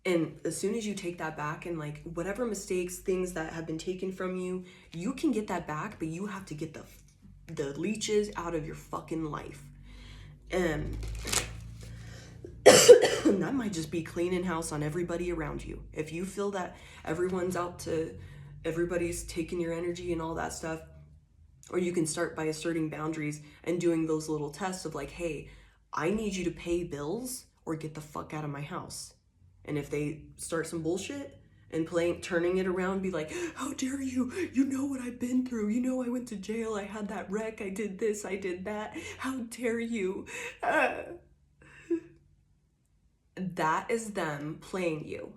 And as soon as you take that back and like whatever mistakes, things that have been taken from you, you can get that back, but you have to get the leeches out of your fucking life. And that might just be cleaning house on everybody around you. If you feel that everybody's taking your energy and all that stuff, or you can start by asserting boundaries and doing those little tests of like, hey, I need you to pay bills or get the fuck out of my house. And if they start some bullshit and turning it around, be like, how dare you? You know what I've been through. You know I went to jail. I had that wreck. I did this. I did that. How dare you? That is them playing you.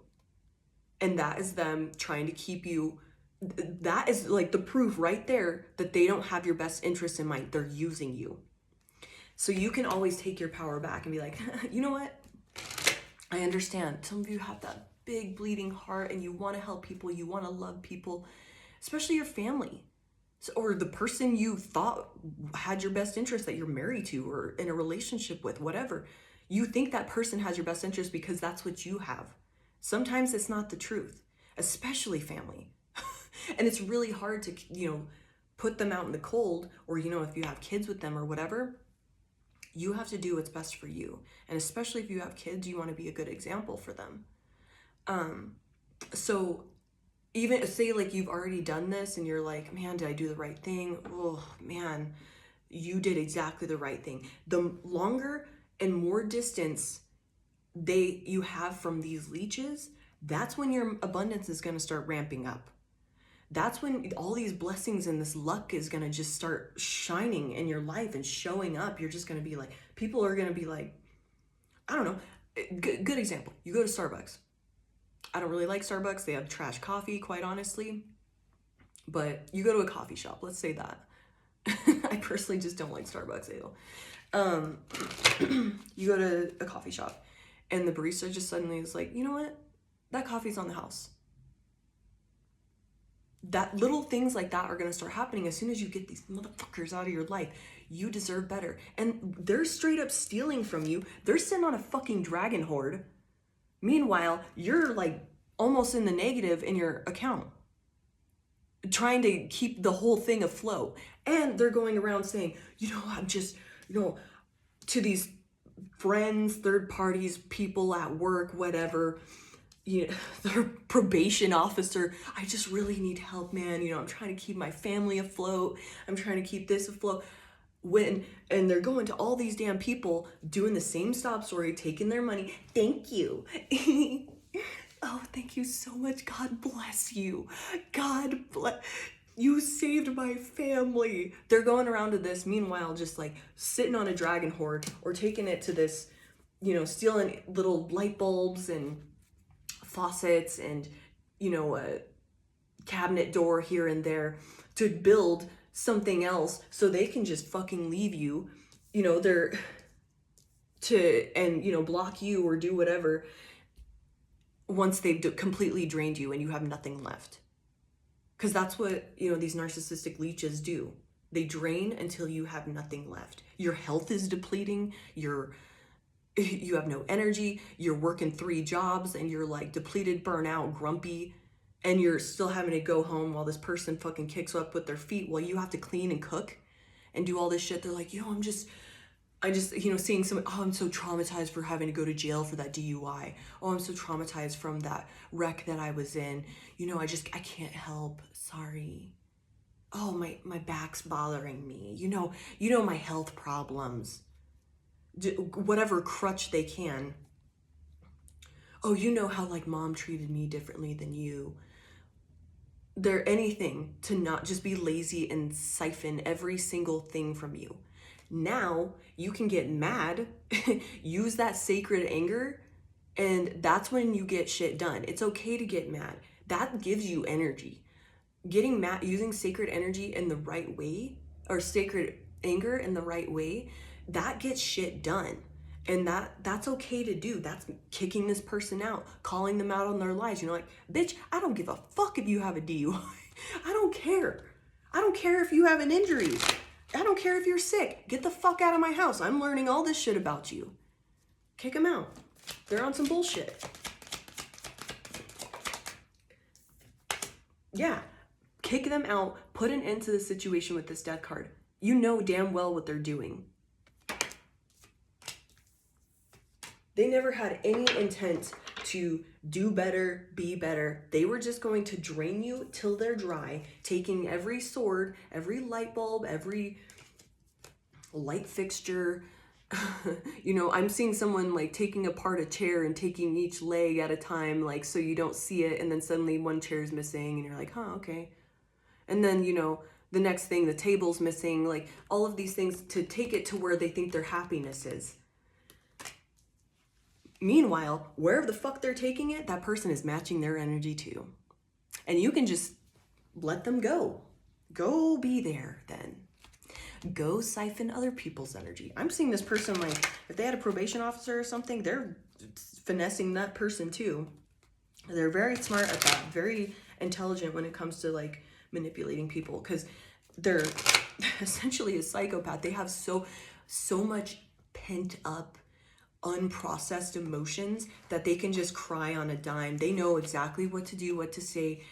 And that is them trying to keep you. That is like the proof right there that they don't have your best interest in mind. They're using you. So you can always take your power back and be like, you know what? I understand. Some of you have that big bleeding heart and you want to help people. You want to love people, especially your family. Or the person you thought had your best interest that you're married to or in a relationship with, whatever. You think that person has your best interest because that's what you have. Sometimes it's not the truth, especially family. And it's really hard to, put them out in the cold, or, if you have kids with them or whatever, you have to do what's best for you. And especially if you have kids, you want to be a good example for them. So even say like you've already done this and you're like, man, did I do the right thing? Oh man, you did exactly the right thing. The longer and more distance you have from these leeches, that's when your abundance is going to start ramping up. That's when all these blessings and this luck is going to just start shining in your life and showing up. You're just going to be like, people are going to be like, I don't know. Good example. You go to Starbucks. I don't really like Starbucks. They have trash coffee, quite honestly. But you go to a coffee shop. Let's say that. I personally just don't like Starbucks ale. You go to a coffee shop and the barista just suddenly is like, you know what? That coffee's on the house. That little things like that are going to start happening as soon as you get these motherfuckers out of your life. You deserve better. And they're straight up stealing from you. They're sitting on a fucking dragon hoard. Meanwhile, you're like almost in the negative in your account, trying to keep the whole thing afloat. And they're going around saying, I'm just, to these friends, third parties, people at work, whatever, their probation officer, I just really need help, man. I'm trying to keep my family afloat. I'm trying to keep this afloat. And they're going to all these damn people doing the same stop story, taking their money. Thank you. Oh, thank you so much. God bless you. God bless. You saved my family. They're going around to this. Meanwhile, just like sitting on a dragon hoard or taking it to this, stealing little light bulbs and faucets and, a cabinet door here and there to build something else so they can just fucking leave you, block you or do whatever once they've completely drained you and you have nothing left. Because that's what, these narcissistic leeches do. They drain until you have nothing left. Your health is depleting. You have no energy. You're working 3 jobs and you're like depleted, burnout, grumpy, and you're still having to go home while this person fucking kicks up with their feet while you have to clean and cook and do all this shit. They're like, I just, seeing someone, I'm so traumatized for having to go to jail for that DUI. Oh, I'm so traumatized from that wreck that I was in. I can't help. Sorry. Oh, my back's bothering me. My health problems. Whatever crutch they can. Oh, how like mom treated me differently than you. They're anything to not just be lazy and siphon every single thing from you. Now you can get mad, use that sacred anger, and that's when you get shit done. It's okay to get mad. That gives you energy. Getting mad, using sacred energy in the right way, or sacred anger in the right way, that gets shit done. And that's okay to do. That's kicking this person out, calling them out on their lies. Like, bitch, I don't give a fuck if you have a DUI. I don't care. I don't care if you have an injury. I don't care if you're sick. Get the fuck out of my house. I'm learning all this shit about you. Kick them out. They're on some bullshit. Yeah. Kick them out. Put an end to the situation with this death card. You know damn well what they're doing. They never had any intent to do better, be better. They were just going to drain you till they're dry, taking every sword, every light bulb, every light fixture. You know, I'm seeing someone like taking apart a chair and taking each leg at a time, like so you don't see it, and then suddenly one chair is missing and you're like, huh, okay. And then, you know, the next thing, the table's missing, like all of these things to take it to where they think their happiness is. Meanwhile, wherever the fuck they're taking it, that person is matching their energy too. And you can just let them go. Go be there then. Go siphon other people's energy. I'm seeing this person, like, if they had a probation officer or something, they're finessing that person too. They're very smart at that, very intelligent when it comes to like manipulating people, because they're essentially a psychopath. They have so much pent up, unprocessed emotions that they can just cry on a dime. They know exactly what to do, what to say.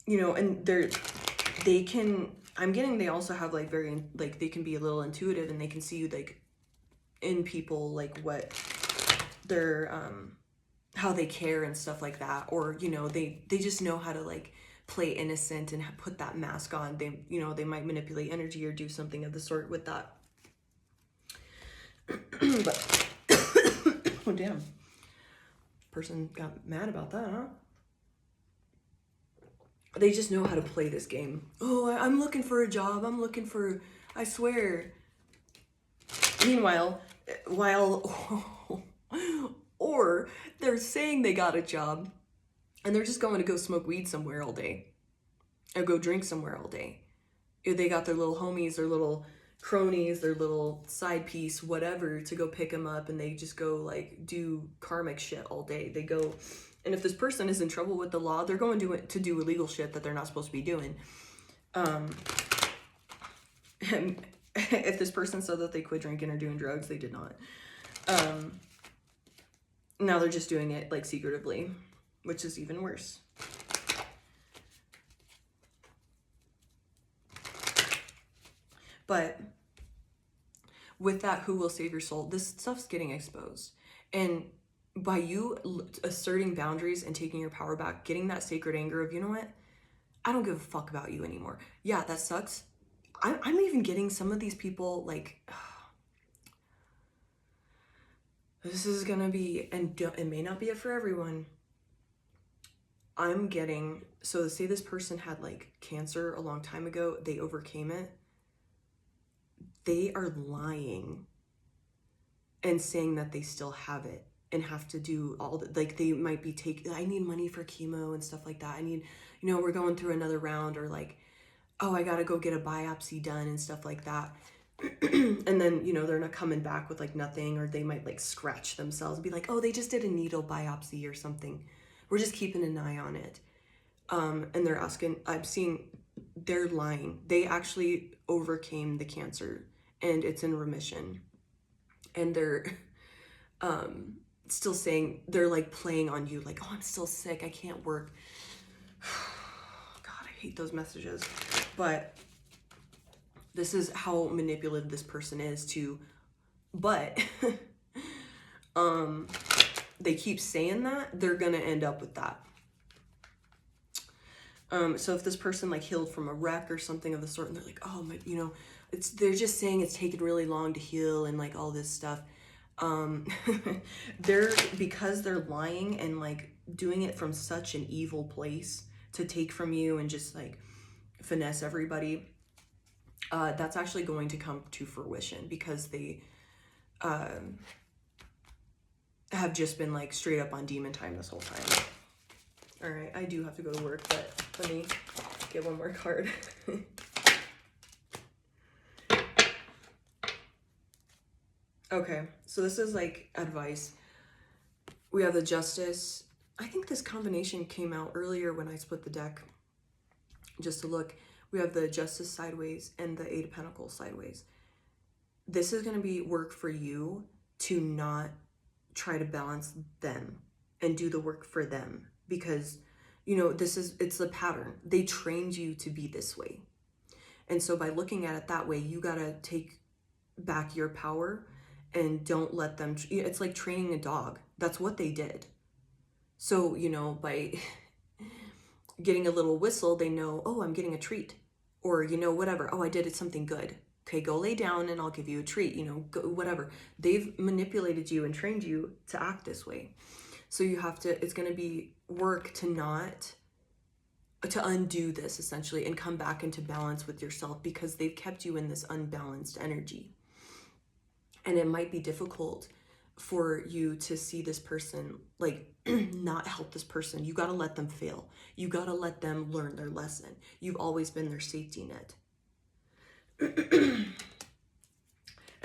You know, and they can, I'm getting, they also have like very, like, they can be a little intuitive and they can see like in people, like what their, how they care and stuff like that. Or, you know, they just know how to like play innocent and put that mask on. They, you know, they might manipulate energy or do something of the sort with that. But, oh damn, person got mad about that, huh? They just know how to play this game. Oh, I'm looking for a job. I'm looking for, I swear. Meanwhile, or they're saying they got a job and they're just going to go smoke weed somewhere all day or go drink somewhere all day. They got their little homies, their little cronies, their little side piece, whatever, to go pick them up, and they just go like do karmic shit all day. They go, and if this person is in trouble with the law, they're going to do illegal shit that they're not supposed to be doing. And if this person said that they quit drinking or doing drugs, they did not. Now they're just doing it like secretively, which is even worse. But with that, who will save your soul? This stuff's getting exposed. And by you asserting boundaries and taking your power back, getting that sacred anger of, you know what? I don't give a fuck about you anymore. Yeah, that sucks. I'm even getting some of these people like, this is gonna be, and it may not be it for everyone. I'm getting, so say this person had like cancer a long time ago, they overcame it. They are lying and saying that they still have it and have to do all the, like they might be I need money for chemo and stuff like that. I need, you know, we're going through another round, or like, oh, I gotta go get a biopsy done and stuff like that. And then, you know, they're not coming back with like nothing, or they might like scratch themselves and be like, oh, they just did a needle biopsy or something. We're just keeping an eye on it. And they're asking, I'm seeing they're lying. They actually overcame the cancer and it's in remission. And they're still saying, they're like playing on you, like, oh, I'm still sick, I can't work. God, I hate those messages. But this is how manipulative this person is to, but they keep saying that, they're gonna end up with that. So if this person like healed from a wreck or something of the sort, and they're like, oh my, you know, they're just saying it's taken really long to heal and like all this stuff. Because they're lying and like doing it from such an evil place to take from you and just like finesse everybody, that's actually going to come to fruition, because they have just been like straight up on demon time this whole time. All right, I do have to go to work, but let me get one more card. Okay, so this is like advice. We have the Justice. I think this combination came out earlier when I split the deck, just to look. We have the Justice sideways and the Eight of Pentacles sideways. This is going to be work for you to not try to balance them and do the work for them, because, you know, it's a pattern. They trained you to be this way. And so by looking at it that way, you got to take back your power and don't let them, it's like training a dog. That's what they did. So, you know, by getting a little whistle, they know, oh, I'm getting a treat. Or, you know, whatever. Oh, I did something good. Okay, go lay down and I'll give you a treat, you know, go, whatever. They've manipulated you and trained you to act this way. So you have to, it's going to be work to undo this essentially and come back into balance with yourself, because they've kept you in this unbalanced energy. And it might be difficult for you to see this person, like, not help this person. You got to let them fail. You got to let them learn their lesson. You've always been their safety net. And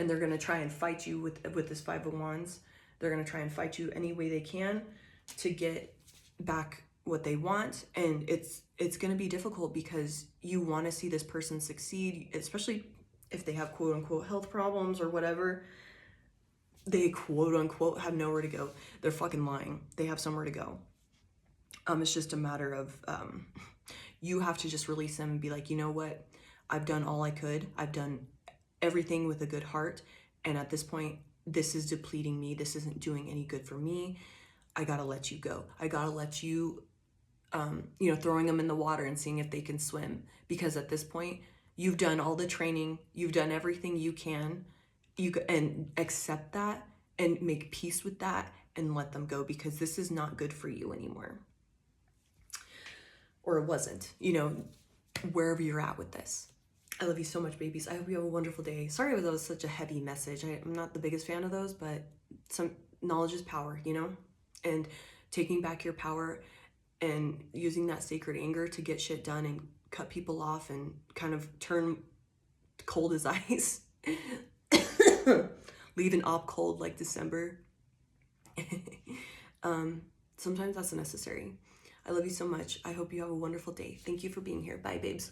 they're going to try and fight you with this Five of Wands. They're going to try and fight you any way they can to get back what they want. And it's going to be difficult because you want to see this person succeed, especially if they have quote unquote health problems or whatever. They quote unquote have nowhere to go. They're fucking lying. They have somewhere to go. It's just a matter of you have to just release them and be like, you know what? I've done all I could. I've done everything with a good heart. And at this point, this is depleting me. This isn't doing any good for me. I gotta let you go. I gotta let you, you know, throwing them in the water and seeing if they can swim. Because at this point, you've done all the training. You've done everything you can. And accept that and make peace with that and let them go, because this is not good for you anymore. Or it wasn't, you know, wherever you're at with this. I love you so much, babies. I hope you have a wonderful day. Sorry that was such a heavy message. I'm not the biggest fan of those, but some knowledge is power, you know? And taking back your power and using that sacred anger to get shit done and cut people off and kind of turn cold as ice. Leave an op cold like December. Sometimes that's necessary. I love you so much. I hope you have a wonderful day. Thank you for being here. Bye, babes.